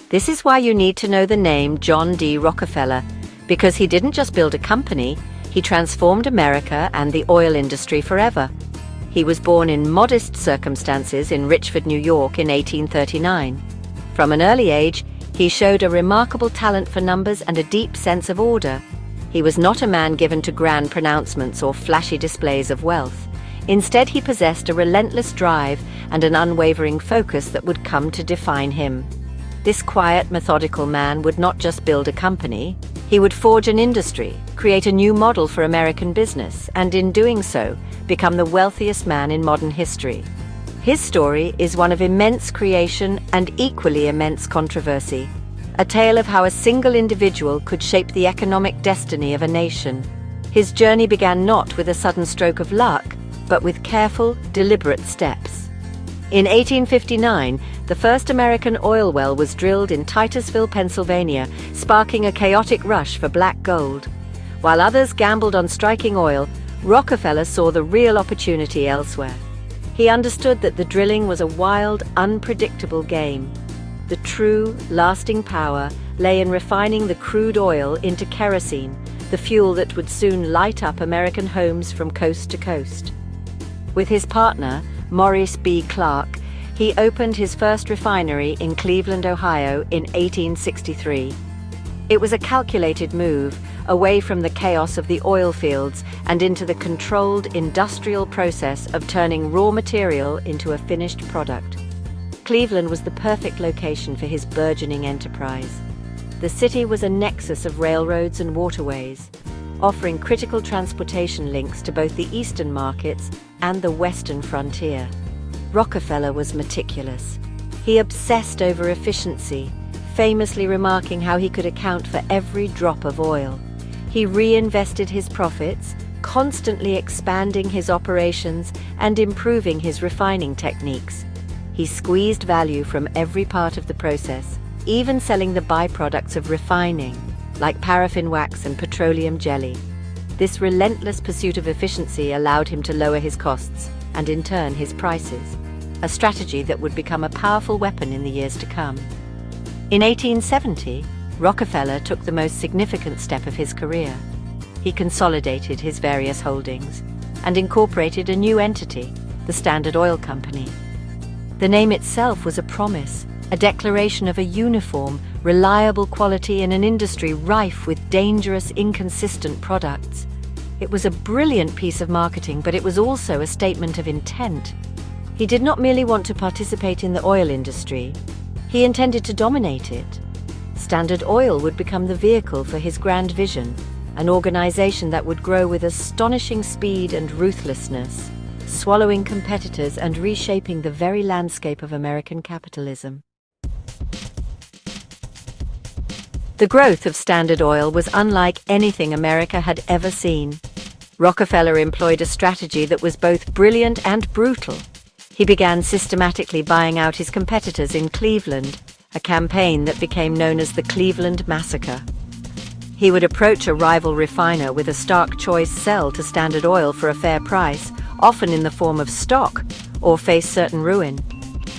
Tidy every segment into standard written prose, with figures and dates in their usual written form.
This is why you need to know the name John D. Rockefeller, because he didn't just build a company, he transformed America and the oil industry forever. He was born in modest circumstances in Richford, New York in 1839. From an early age, he showed a remarkable talent for numbers and a deep sense of order. He was not a man given to grand pronouncements or flashy displays of wealth. Instead, he possessed a relentless drive and an unwavering focus that would come to define him. This quiet, methodical man would not just build a company, he would forge an industry, create a new model for American business, and in doing so, become the wealthiest man in modern history. His story is one of immense creation and equally immense controversy, a tale of how a single individual could shape the economic destiny of a nation. His journey began not with a sudden stroke of luck, but with careful, deliberate steps. In 1859, the first American oil well was drilled in Titusville, Pennsylvania, sparking a chaotic rush for black gold. While others gambled on striking oil, Rockefeller saw the real opportunity elsewhere. He understood that the drilling was a wild, unpredictable game. The true, lasting power lay in refining the crude oil into kerosene, the fuel that would soon light up American homes from coast to coast. With his partner, Maurice B. Clark, he opened his first refinery in Cleveland, Ohio in 1863. It was a calculated move, away from the chaos of the oil fields and into the controlled industrial process of turning raw material into a finished product. Cleveland was the perfect location for his burgeoning enterprise. The city was a nexus of railroads and waterways, offering critical transportation links to both the eastern markets and the western frontier. Rockefeller was meticulous. He obsessed over efficiency, famously remarking how he could account for every drop of oil. He reinvested his profits, constantly expanding his operations and improving his refining techniques. He squeezed value from every part of the process, even selling the byproducts of refining, like paraffin wax and petroleum jelly. This relentless pursuit of efficiency allowed him to lower his costs and, in turn, his prices, a strategy that would become a powerful weapon in the years to come. In 1870, Rockefeller took the most significant step of his career. He consolidated his various holdings and incorporated a new entity, the Standard Oil Company. The name itself was a promise, a declaration of a uniform, reliable quality in an industry rife with dangerous, inconsistent products. It was a brilliant piece of marketing, but it was also a statement of intent. He did not merely want to participate in the oil industry, he intended to dominate it. Standard Oil would become the vehicle for his grand vision, an organization that would grow with astonishing speed and ruthlessness, swallowing competitors and reshaping the very landscape of American capitalism. The growth of Standard Oil was unlike anything America had ever seen. Rockefeller employed a strategy that was both brilliant and brutal. He began systematically buying out his competitors in Cleveland, a campaign that became known as the Cleveland Massacre. He would approach a rival refiner with a stark choice sell to Standard Oil for a fair price, often in the form of stock, or face certain ruin.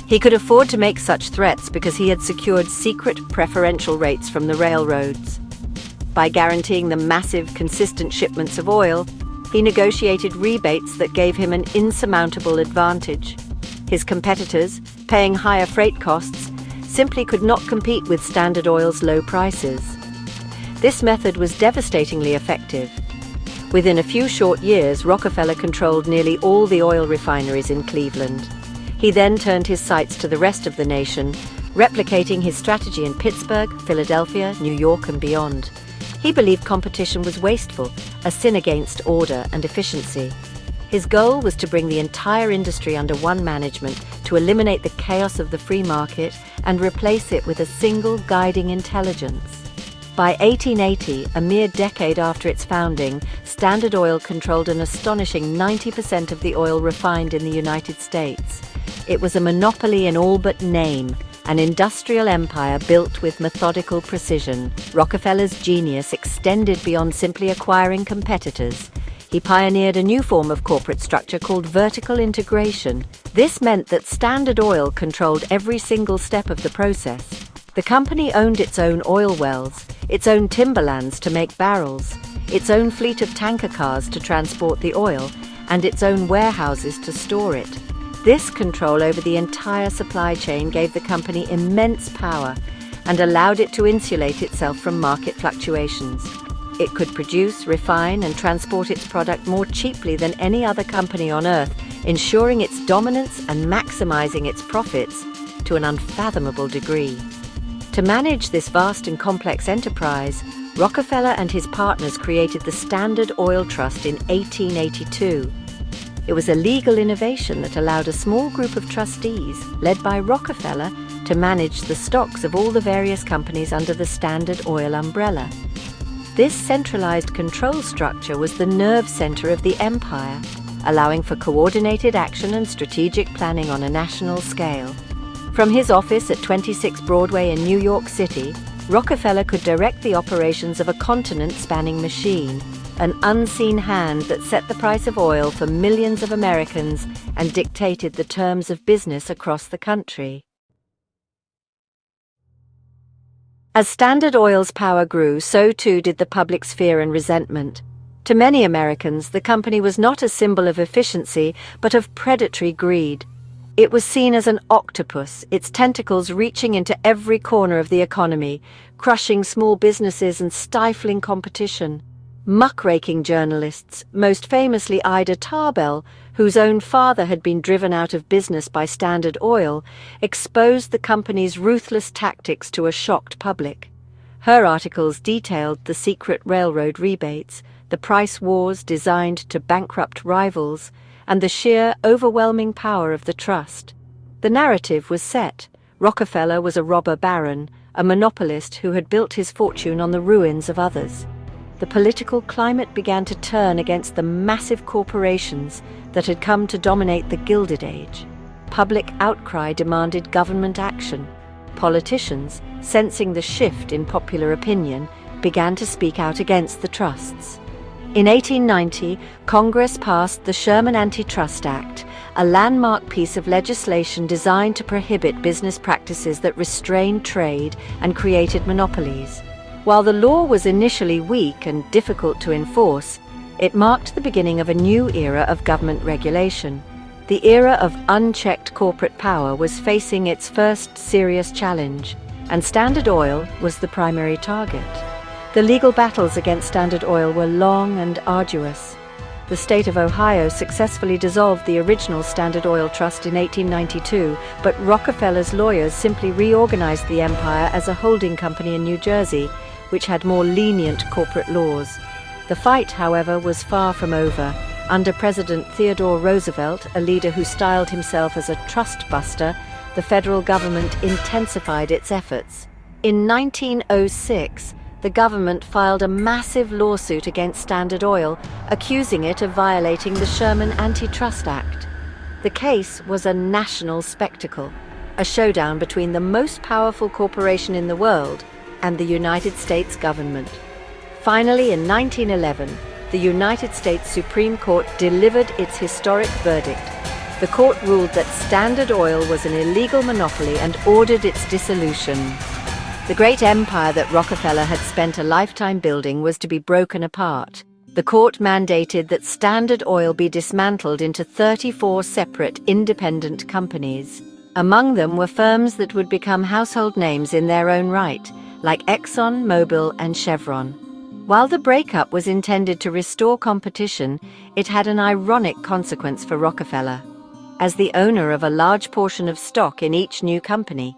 He could afford to make such threats because he had secured secret preferential rates from the railroads. By guaranteeing the massive, consistent shipments of oil, he negotiated rebates that gave him an insurmountable advantage. His competitors, paying higher freight costs, simply could not compete with Standard Oil's low prices. This method was devastatingly effective. Within a few short years, Rockefeller controlled nearly all the oil refineries in Cleveland. He then turned his sights to the rest of the nation, replicating his strategy in Pittsburgh, Philadelphia, New York, and beyond. He believed competition was wasteful, a sin against order and efficiency. His goal was to bring the entire industry under one management, to eliminate the chaos of the free market and replace it with a single guiding intelligence. By 1880, a mere decade after its founding, Standard Oil controlled an astonishing 90% of the oil refined in the United States. It was a monopoly in all but name, an industrial empire built with methodical precision. Rockefeller's genius extended beyond simply acquiring competitors. He pioneered a new form of corporate structure called vertical integration. This meant that Standard Oil controlled every single step of the process, The company owned its own oil wells, its own timberlands to make barrels, its own fleet of tanker cars to transport the oil, and its own warehouses to store it. This control over the entire supply chain gave the company immense power and allowed it to insulate itself from market fluctuations. It could produce, refine, and transport its product more cheaply than any other company on Earth, ensuring its dominance and maximizing its profits to an unfathomable degree. To manage this vast and complex enterprise, Rockefeller and his partners created the Standard Oil Trust in 1882. It was a legal innovation that allowed a small group of trustees, led by Rockefeller, to manage the stocks of all the various companies under the Standard Oil umbrella. This centralized control structure was the nerve center of the empire, allowing for coordinated action and strategic planning on a national scale. From his office at 26 Broadway in New York City, Rockefeller could direct the operations of a continent-spanning machine, an unseen hand that set the price of oil for millions of Americans and dictated the terms of business across the country. As Standard Oil's power grew, so too did the public's fear and resentment. To many Americans, the company was not a symbol of efficiency, but of predatory greed. It was seen as an octopus, its tentacles reaching into every corner of the economy, crushing small businesses and stifling competition. Muckraking journalists, most famously Ida Tarbell, whose own father had been driven out of business by Standard Oil, exposed the company's ruthless tactics to a shocked public. Her articles detailed the secret railroad rebates, the price wars designed to bankrupt rivals, and the sheer, overwhelming power of the trust. The narrative was set. Rockefeller was a robber baron, a monopolist who had built his fortune on the ruins of others. The political climate began to turn against the massive corporations that had come to dominate the Gilded Age. Public outcry demanded government action. Politicians, sensing the shift in popular opinion, began to speak out against the trusts. In 1890, Congress passed the Sherman Antitrust Act, a landmark piece of legislation designed to prohibit business practices that restrained trade and created monopolies. While the law was initially weak and difficult to enforce, it marked the beginning of a new era of government regulation. The era of unchecked corporate power was facing its first serious challenge, and Standard Oil was the primary target. The legal battles against Standard Oil were long and arduous. The state of Ohio successfully dissolved the original Standard Oil Trust in 1892, but Rockefeller's lawyers simply reorganized the empire as a holding company in New Jersey, which had more lenient corporate laws. The fight, however, was far from over. Under President Theodore Roosevelt, a leader who styled himself as a trust buster, the federal government intensified its efforts. In 1906, the government filed a massive lawsuit against Standard Oil, accusing it of violating the Sherman Antitrust Act. The case was a national spectacle, a showdown between the most powerful corporation in the world and the United States government. Finally, in 1911, the United States Supreme Court delivered its historic verdict. The court ruled that Standard Oil was an illegal monopoly and ordered its dissolution. The great empire that Rockefeller had spent a lifetime building was to be broken apart. The court mandated that Standard Oil be dismantled into 34 separate independent companies. Among them were firms that would become household names in their own right, like Exxon, Mobil, and Chevron. While the breakup was intended to restore competition, it had an ironic consequence for Rockefeller. As the owner of a large portion of stock in each new company,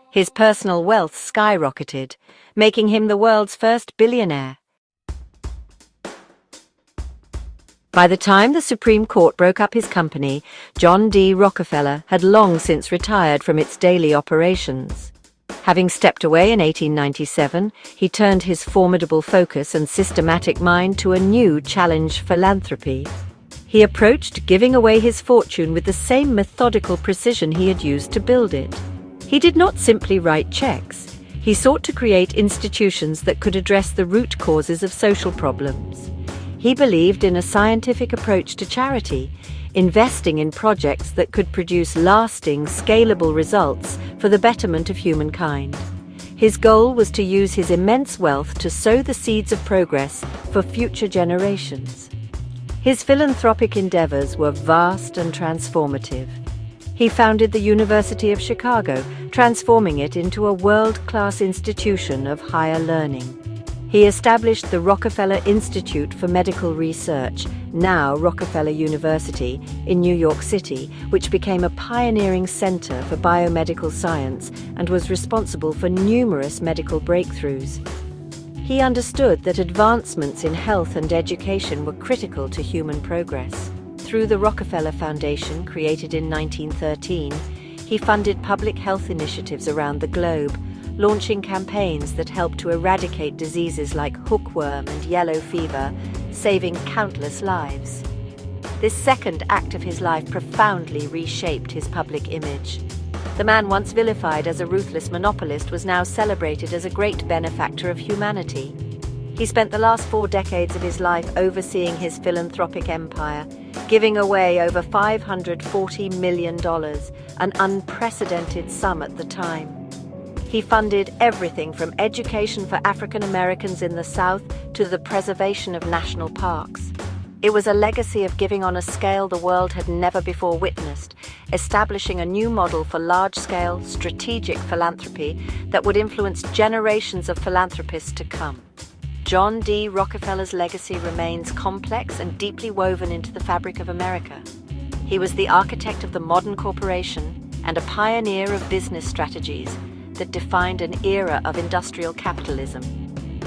his personal wealth skyrocketed, making him the world's first billionaire. By the time the Supreme Court broke up his company, John D. Rockefeller had long since retired from its daily operations. Having stepped away in 1897, he turned his formidable focus and systematic mind to a new challenge: philanthropy. He approached giving away his fortune with the same methodical precision he had used to build it. He did not simply write checks. He sought to create institutions that could address the root causes of social problems. He believed in a scientific approach to charity, investing in projects that could produce lasting, scalable results for the betterment of humankind. His goal was to use his immense wealth to sow the seeds of progress for future generations. His philanthropic endeavors were vast and transformative. He founded the University of Chicago, transforming it into a world-class institution of higher learning. He established the Rockefeller Institute for Medical Research, now Rockefeller University, in New York City, which became a pioneering center for biomedical science and was responsible for numerous medical breakthroughs. He understood that advancements in health and education were critical to human progress. Through the Rockefeller Foundation, created in 1913, he funded public health initiatives around the globe, launching campaigns that helped to eradicate diseases like hookworm and yellow fever, saving countless lives. This second act of his life profoundly reshaped his public image. The man once vilified as a ruthless monopolist was now celebrated as a great benefactor of humanity. He spent the last 4 decades of his life overseeing his philanthropic empire, giving away over $540 million, an unprecedented sum at the time. He funded everything from education for African Americans in the South to the preservation of national parks. It was a legacy of giving on a scale the world had never before witnessed, establishing a new model for large-scale, strategic philanthropy that would influence generations of philanthropists to come. John D. Rockefeller's legacy remains complex and deeply woven into the fabric of America. He was the architect of the modern corporation and a pioneer of business strategies that defined an era of industrial capitalism.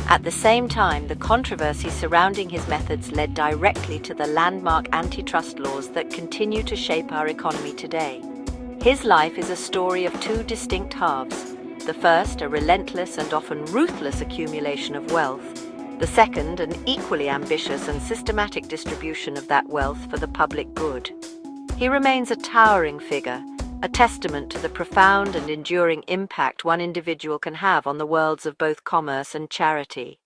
At the same time, the controversy surrounding his methods led directly to the landmark antitrust laws that continue to shape our economy today. His life is a story of 2 distinct halves. The first, a relentless and often ruthless accumulation of wealth. The second, an equally ambitious and systematic distribution of that wealth for the public good. He remains a towering figure, a testament to the profound and enduring impact one individual can have on the worlds of both commerce and charity.